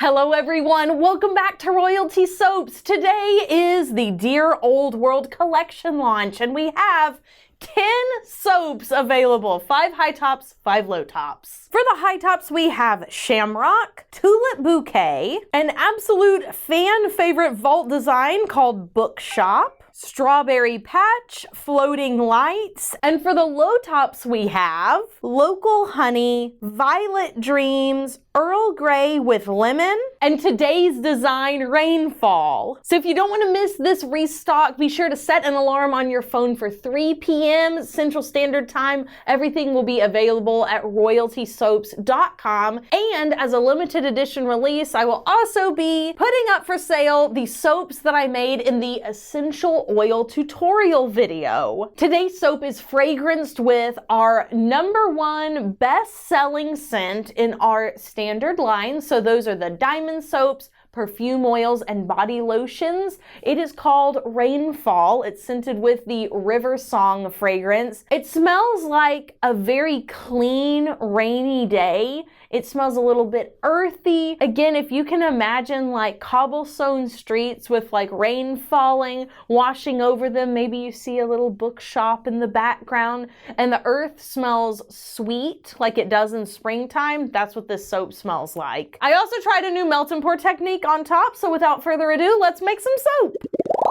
Hello everyone, welcome back to Royalty Soaps. Today is the Dear Old World collection launch and we have 10 soaps available, 5 high tops, 5 low tops. For the high tops we have Shamrock, Tulip Bouquet, an absolute fan favorite vault design called Bookshop, Strawberry Patch, Floating Lights, and for the low tops we have Local Honey, Violet Dreams, Earl Grey with Lemon, and today's design Rainfall. So if you don't want to miss this restock, be sure to set an alarm on your phone for 3 p.m. Central Standard Time. Everything will be available at royaltysoaps.com, and as a limited edition release, I will also be putting up for sale the soaps that I made in the Essential Oil tutorial video. Today's soap is fragranced with our #1 best-selling scent in our standard line. So those are the diamond soaps, perfume oils, and body lotions. It is called Rainfall. It's scented with the River Song fragrance. It smells like a very clean, rainy day. It smells a little bit earthy. Again, if you can imagine like cobblestone streets with like rain falling, washing over them, maybe you see a little bookshop in the background, and the earth smells sweet like it does in springtime. That's what this soap smells like. I also tried a new melt and pour technique on top, so without further ado, let's make some soap.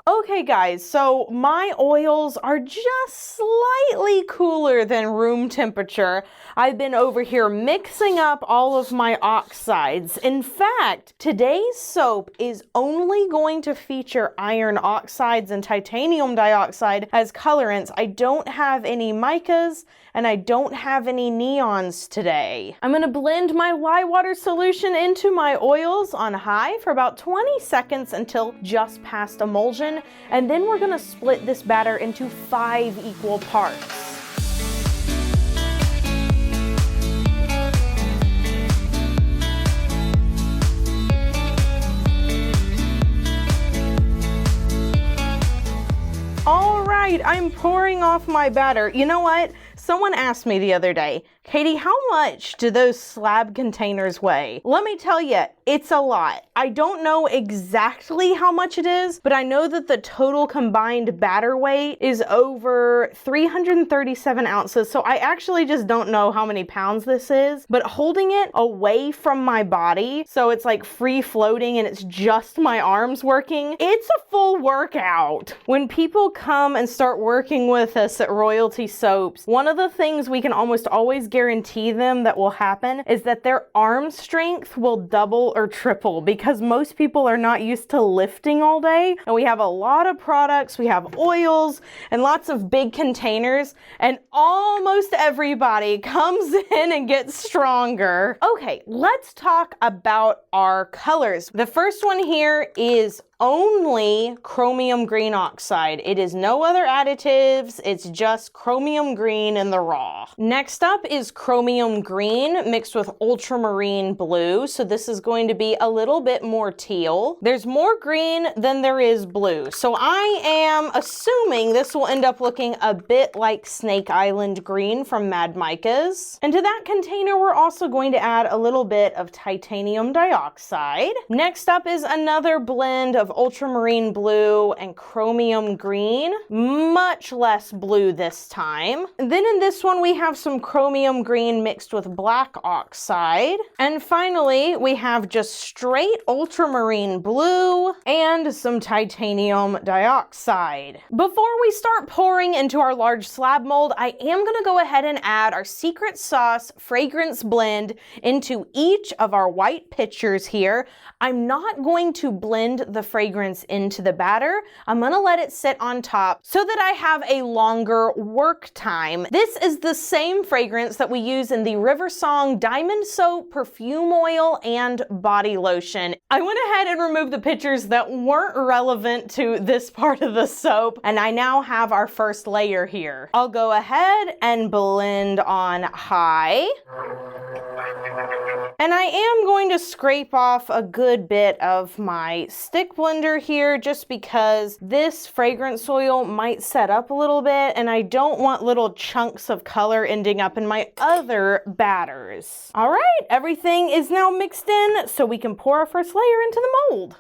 Okay guys, so my oils are just slightly cooler than room temperature. I've been over here mixing up all of my oxides. In fact, today's soap is only going to feature iron oxides and titanium dioxide as colorants. I don't have any micas and I don't have any neons today. I'm gonna blend my lye water solution into my oils on high for about 20 seconds until just past emulsion, and then we're gonna split this batter into 5 equal parts. All right, I'm pouring off my batter. You know what? Someone asked me the other day, Katie, how much do those slab containers weigh? Let me tell you, it's a lot. I don't know exactly how much it is, but I know that the total combined batter weight is over 337 ounces. So I actually just don't know how many pounds this is, but holding it away from my body, so it's like free floating and it's just my arms working, it's a full workout. When people come and start working with us at Royalty Soaps, one of the things we can almost always guarantee them that will happen is that their arm strength will double or triple, because most people are not used to lifting all day, and we have a lot of products, we have oils and lots of big containers, and almost everybody comes in and gets stronger. Okay, let's talk about our colors. The first one here is only chromium green oxide. It is no other additives, it's just chromium green in the raw. Next up is chromium green mixed with ultramarine blue, so this is going to be a little bit more teal. There's more green than there is blue, so I am assuming this will end up looking a bit like Snake Island green from Mad Micas. And to that container we're also going to add a little bit of titanium dioxide. Next up is another blend of ultramarine blue and chromium green, much less blue this time. And then in this one we have some chromium green mixed with black oxide. And finally we have just straight ultramarine blue and some titanium dioxide. Before we start pouring into our large slab mold, I am going to go ahead and add our secret sauce fragrance blend into each of our white pitchers here. I'm not going to blend the fragrance into the batter. I'm gonna let it sit on top so that I have a longer work time. This is the same fragrance that we use in the River Song Diamond Soap, Perfume Oil, and Body Lotion. I went ahead and removed the pitchers that weren't relevant to this part of the soap, and I now have our first layer here. I'll go ahead and blend on high. And I am going to scrape off a good bit of my stick blender here just because this fragrance oil might set up a little bit and I don't want little chunks of color ending up in my other batters. All right, everything is now mixed in so we can pour our first layer into the mold.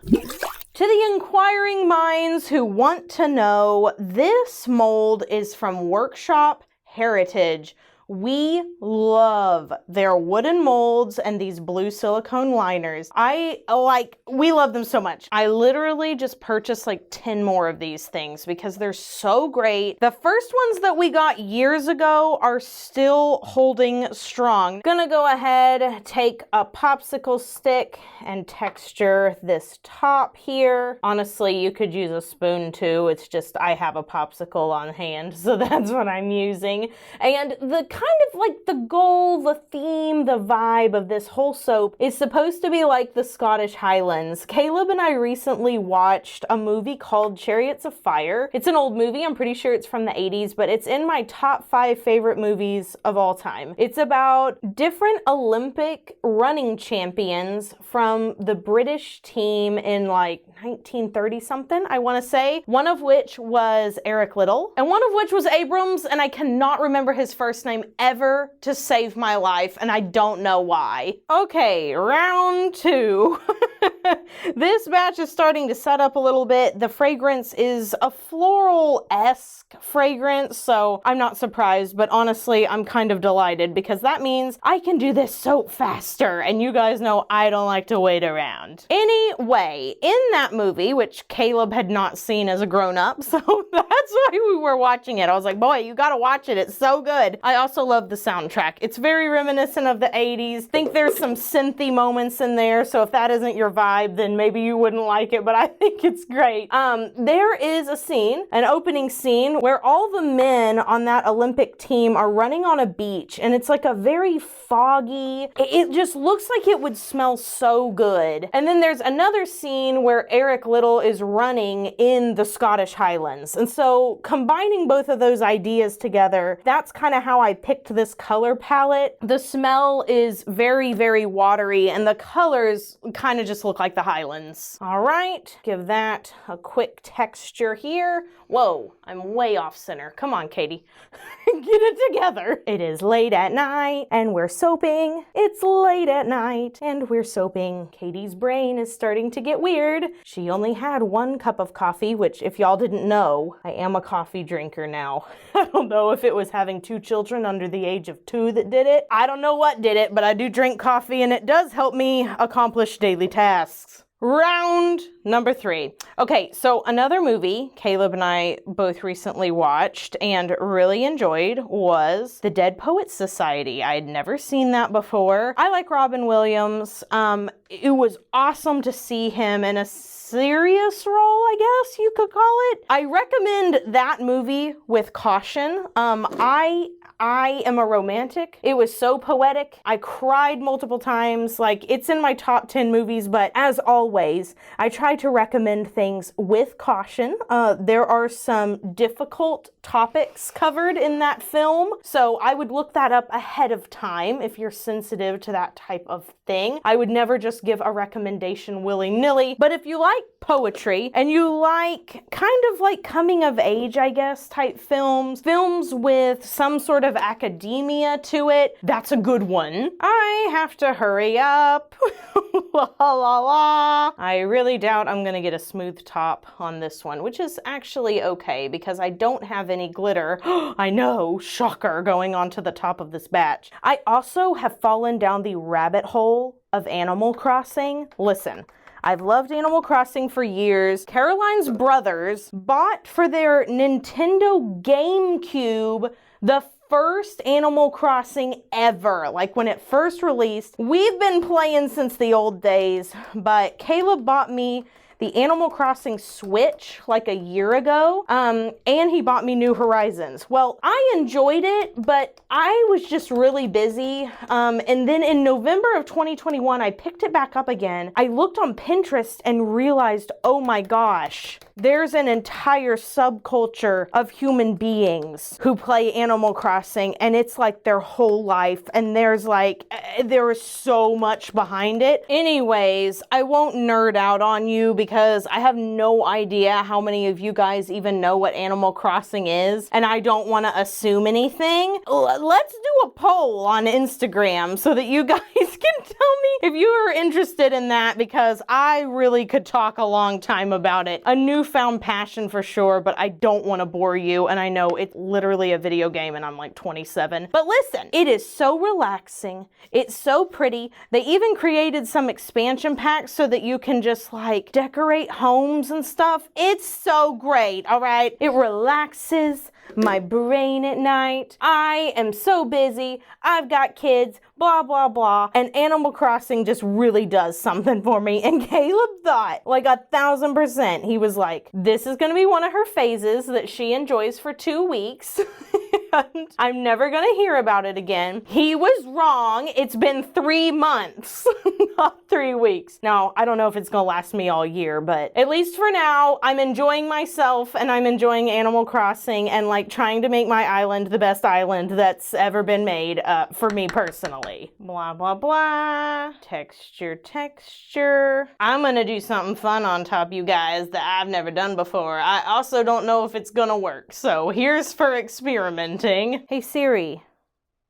To the inquiring minds who want to know, this mold is from Workshop Heritage. We love their wooden molds and these blue silicone liners. We love them so much. I literally just purchased like 10 more of these things because they're so great. The first ones that we got years ago are still holding strong. Gonna go ahead, take a popsicle stick and texture this top here. Honestly, you could use a spoon too. It's just I have a popsicle on hand, so that's what I'm using. And the kind of like the goal, the theme, the vibe of this whole soap is supposed to be like the Scottish Highlands. Caleb and I recently watched a movie called Chariots of Fire. It's an old movie. I'm pretty sure it's from the 80s, but it's in my top 5 favorite movies of all time. It's about different Olympic running champions from the British team in like 1930 something, I want to say. One of which was Eric Liddell, and one of which was Abrams, and I cannot remember his first name ever to save my life, and I don't know why. Okay, round 2. This batch is starting to set up a little bit. The fragrance is a floral-esque fragrance, so I'm not surprised, but honestly, I'm kind of delighted because that means I can do this soap faster, and you guys know I don't like to wait around. Anyway, in that movie, which Caleb had not seen as a grown-up, so that's why we were watching it. I was like, boy, you gotta watch it. It's so good. I also love the soundtrack. It's very reminiscent of the 80s. Think there's some synthy moments in there, so if that isn't your vibe, then maybe you wouldn't like it, but I think it's great. There is a scene, an opening scene, where all the men on that Olympic team are running on a beach, and it's like a very foggy, it just looks like it would smell so good. And then there's another scene where Eric Liddell is running in the Scottish Highlands. And so combining both of those ideas together, that's kind of how I picked this color palette. The smell is very, very watery, and the colors kind of just look like the Highlands. All right, give that a quick texture here. Whoa, I'm way off center. Come on, Katie. Get it together. It is late at night and we're soaping. It's late at night and we're soaping. Katie's brain is starting to get weird. She only had 1 cup of coffee, which if y'all didn't know, I am a coffee drinker now. I don't know if it was having 2 children under the age of 2 that did it. I don't know what did it, but I do drink coffee and it does help me accomplish daily tasks. Round number 3. Okay, so another movie Caleb and I both recently watched and really enjoyed was The Dead Poets Society. I had never seen that before. I like Robin Williams. It was awesome to see him in a serious role, I guess you could call it. I recommend that movie with caution. I am a romantic. It was so poetic. I cried multiple times. Like, it's in my top 10 movies, but as always, I try to recommend things with caution. There are some difficult topics covered in that film, so I would look that up ahead of time if you're sensitive to that type of thing. I would never just give a recommendation willy-nilly, but if you like poetry and you like kind of like coming of age, I guess, type films with some sort of academia to it, that's a good one. I have to hurry up. La la la. I really doubt I'm gonna get a smooth top on this one, which is actually okay because I don't have any glitter. I know, shocker, going onto the top of this batch. I also have fallen down the rabbit hole of Animal Crossing. Listen, I've loved Animal Crossing for years. Caroline's brothers bought for their Nintendo GameCube the first Animal Crossing ever, like when it first released. We've been playing since the old days, but Caleb bought me the the Animal Crossing Switch like a year ago, and he bought me New Horizons. Well, I enjoyed it, but I was just really busy, and then in November of 2021, I picked it back up again. I looked on Pinterest and realized, oh my gosh, there's an entire subculture of human beings who play Animal Crossing, and it's like their whole life, and there is so much behind it. Anyways, I won't nerd out on you because I have no idea how many of you guys even know what Animal Crossing is, and I don't want to assume anything. Let's do a poll on Instagram so that you guys can tell me if you are interested in that, because I really could talk a long time about it. A newfound passion for sure, but I don't want to bore you, and I know it's literally a video game and I'm like 27. But listen, it is so relaxing. It's so pretty. They even created some expansion packs so that you can just like decorate homes and stuff. It's so great, all right? It relaxes my brain at night. I am so busy. I've got kids, blah, blah, blah. And Animal Crossing just really does something for me. And Caleb thought, like 1000%, he was like, this is going to be one of her phases that she enjoys for 2 weeks. And I'm never going to hear about it again. He was wrong. It's been 3 months, not 3 weeks. Now, I don't know if it's going to last me all year, but at least for now, I'm enjoying myself and I'm enjoying Animal Crossing and like trying to make my island the best island that's ever been made for me personally. Blah, blah, blah. Texture, texture. I'm going to do something fun on top, you guys, that I've never done before. I also don't know if it's going to work. So here's for experimenting. Hey Siri.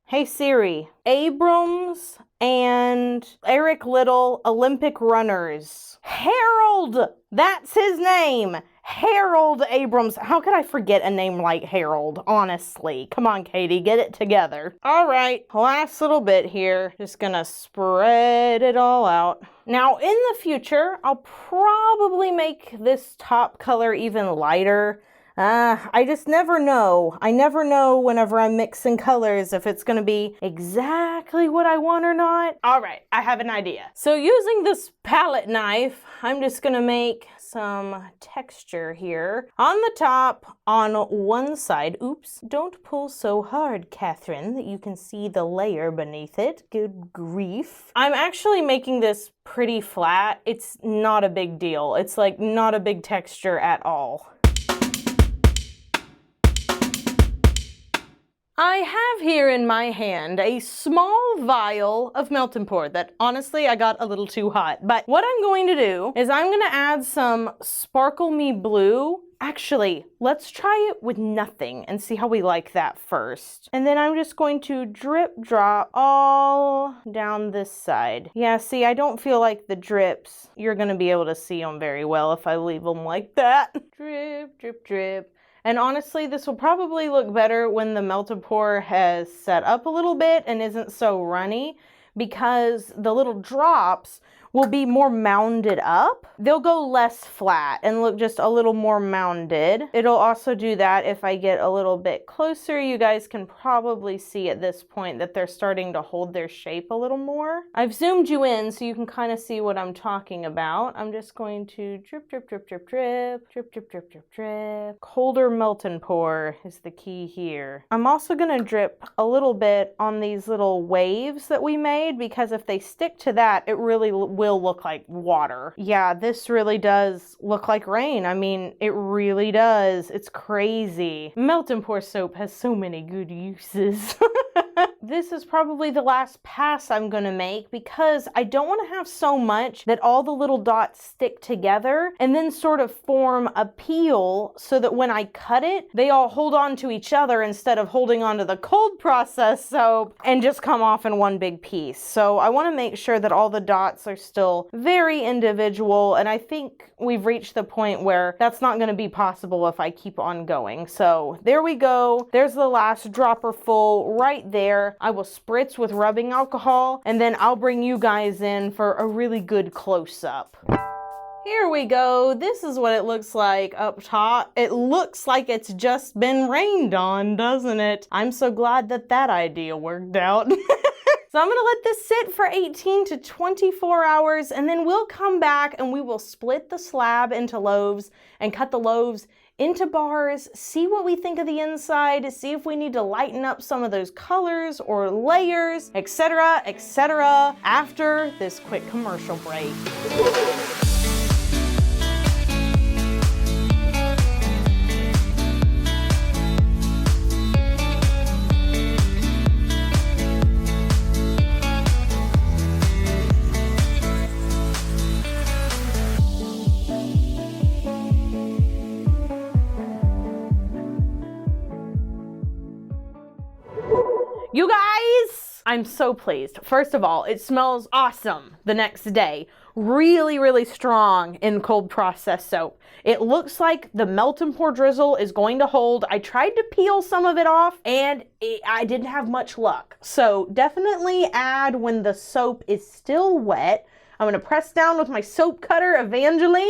Hey Siri. Abrams and Eric Little Olympic runners. Harold! That's his name. Harold Abrams. How could I forget a name like Harold, honestly? Come on, Katie, get it together. All right, last little bit here. Just gonna spread it all out. Now, in the future, I'll probably make this top color even lighter. I just never know. I never know whenever I'm mixing colors if it's going to be exactly what I want or not. All right, I have an idea. So using this palette knife, I'm just going to make some texture here on the top on one side. Oops, don't pull so hard, Catherine, that you can see the layer beneath it. Good grief. I'm actually making this pretty flat. It's not a big deal. It's like not a big texture at all. I have here in my hand a small vial of melting pour that honestly I got a little too hot. But what I'm going to do is I'm going to add some Sparkle Me Blue. Actually, let's try it with nothing and see how we like that first. And then I'm just going to drip drop all down this side. Yeah, see, I don't feel like the drips, you're going to be able to see them very well if I leave them like that. Drip, drip, drip. And honestly, this will probably look better when the melted pour has set up a little bit and isn't so runny, because the little drops will be more mounded up. They'll go less flat and look just a little more mounded. It'll also do that if I get a little bit closer. You guys can probably see at this point that they're starting to hold their shape a little more. I've zoomed you in so you can kind of see what I'm talking about. I'm just going to drip, drip, drip, drip, drip, drip, drip, drip, drip, drip. Colder melt and pour is the key here. I'm also gonna drip a little bit on these little waves that we made, because if they stick to that, it really will look like water. Yeah, this really does look like rain. I mean, it really does. It's crazy. Melt and pour soap has so many good uses. This is probably the last pass I'm gonna make, because I don't want to have so much that all the little dots stick together and then sort of form a peel, so that when I cut it, they all hold on to each other instead of holding on to the cold process soap and just come off in one big piece. So I want to make sure that all the dots are still very individual, and I think we've reached the point where that's not going to be possible if I keep on going. So there we go. There's the last dropper full right there. I will spritz with rubbing alcohol, and then I'll bring you guys in for a really good close-up. Here we go. This is what it looks like up top. It looks like it's just been rained on, doesn't it? I'm so glad that that idea worked out. So I'm gonna let this sit for 18 to 24 hours, and then we'll come back and we will split the slab into loaves and cut the loaves into bars, see what we think of the inside, see if we need to lighten up some of those colors or layers, etc., etc., after this quick commercial break. You guys, I'm so pleased. First of all, it smells awesome the next day. Really, really strong in cold process soap. It looks like the melt and pour drizzle is going to hold. I tried to peel some of it off and I didn't have much luck. So definitely add when the soap is still wet. I'm gonna press down with my soap cutter, Evangeline.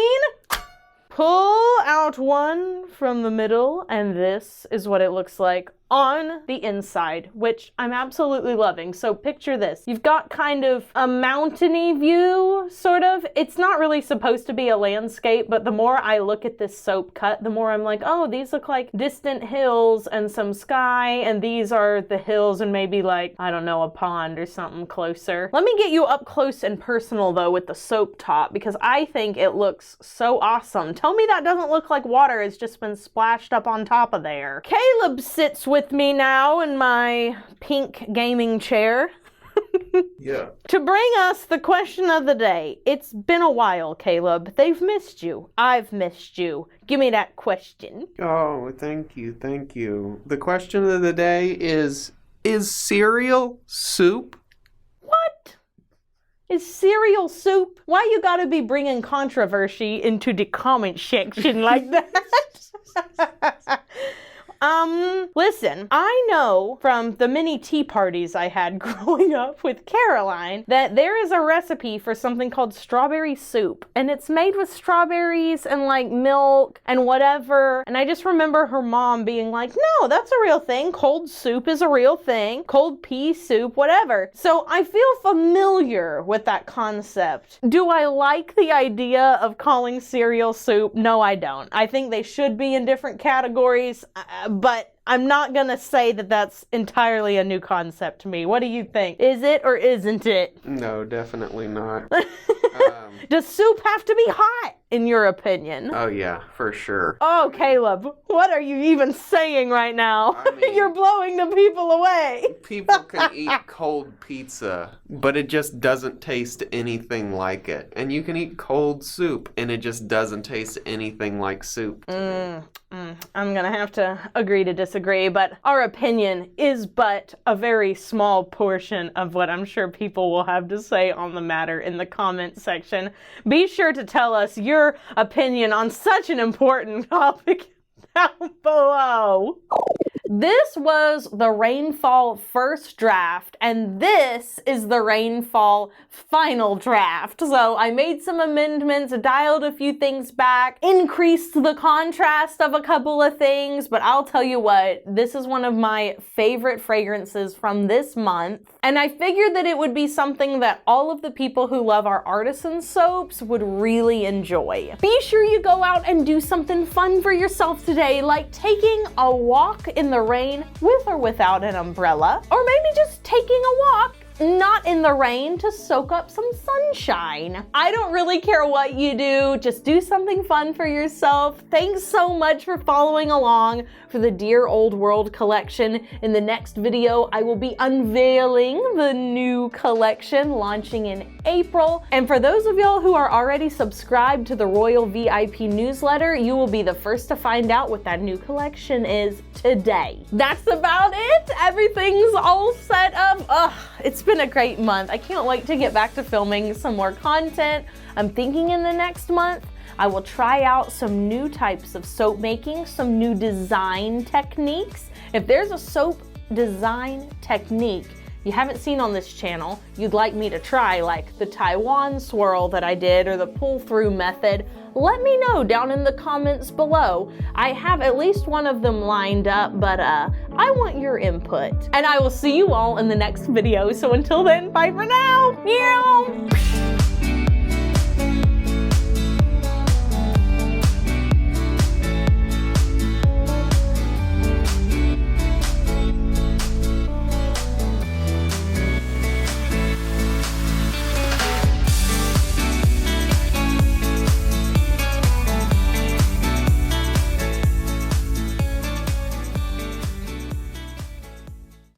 Pull out one from the middle, and this is what it looks like on the inside, which I'm absolutely loving. So picture this. You've got kind of a mountainy view, sort of. It's not really supposed to be a landscape, but the more I look at this soap cut, the more I'm like, oh, these look like distant hills and some sky, and these are the hills and maybe like, I don't know, a pond or something closer. Let me get you up close and personal though with the soap top, because I think it looks so awesome. Tell me that doesn't look like water has just been splashed up on top of there. Caleb sits with me now in my pink gaming chair. Yeah. To bring us the question of the day. It's been a while, Caleb. They've missed you. I've missed you. Give me that question. Oh, thank you, thank you. The question of the day is cereal soup? What? Is cereal soup? Why you gotta be bringing controversy into the comment section like that? Listen, I know from the many tea parties I had growing up with Caroline that there is a recipe for something called strawberry soup, and it's made with strawberries and like milk and whatever, and I just remember her mom being like, no, that's a real thing. Cold soup is a real thing. Cold pea soup, whatever. So I feel familiar with that concept. Do I like the idea of calling cereal soup? No, I don't. I think they should be in different categories, but I'm not gonna say that that's entirely a new concept to me. What do you think? Is it or isn't it? No, definitely not. Does soup have to be hot, in your opinion? Oh yeah, for sure. Oh, Caleb, what are you even saying right now? I mean, you're blowing the people away. People can eat cold pizza, but it just doesn't taste anything like it. And you can eat cold soup, and it just doesn't taste anything like soup to me. I'm gonna have to agree to disagree, but our opinion is but a very small portion of what I'm sure people will have to say on the matter in the comment section. Be sure to tell us your opinion on such an important topic down below. This was the rainfall first draft, and this is the rainfall final draft. So I made some amendments, dialed a few things back, increased the contrast of a couple of things, but I'll tell you what, this is one of my favorite fragrances from this month. And I figured that it would be something that all of the people who love our artisan soaps would really enjoy. Be sure you go out and do something fun for yourself today, like taking a walk in the rain with or without an umbrella, or maybe just taking a walk not in the rain to soak up some sunshine. I don't really care what you do, just do something fun for yourself. Thanks so much for following along for the Dear Old World collection. In the next video, I will be unveiling the new collection launching in April. And for those of y'all who are already subscribed to the Royal VIP newsletter, you will be the first to find out what that new collection is today. That's about it. Everything's all set up. It's been a great month. I can't wait to get back to filming some more content. I'm thinking in the next month, I will try out some new types of soap making, some new design techniques. If there's a soap design technique you haven't seen on this channel you'd like me to try, like the Taiwan swirl that I did or the pull-through method, let me know down in the comments below. I have at least one of them lined up, but I want your input. And I will see you all in the next video. So until then, bye for now. Meow.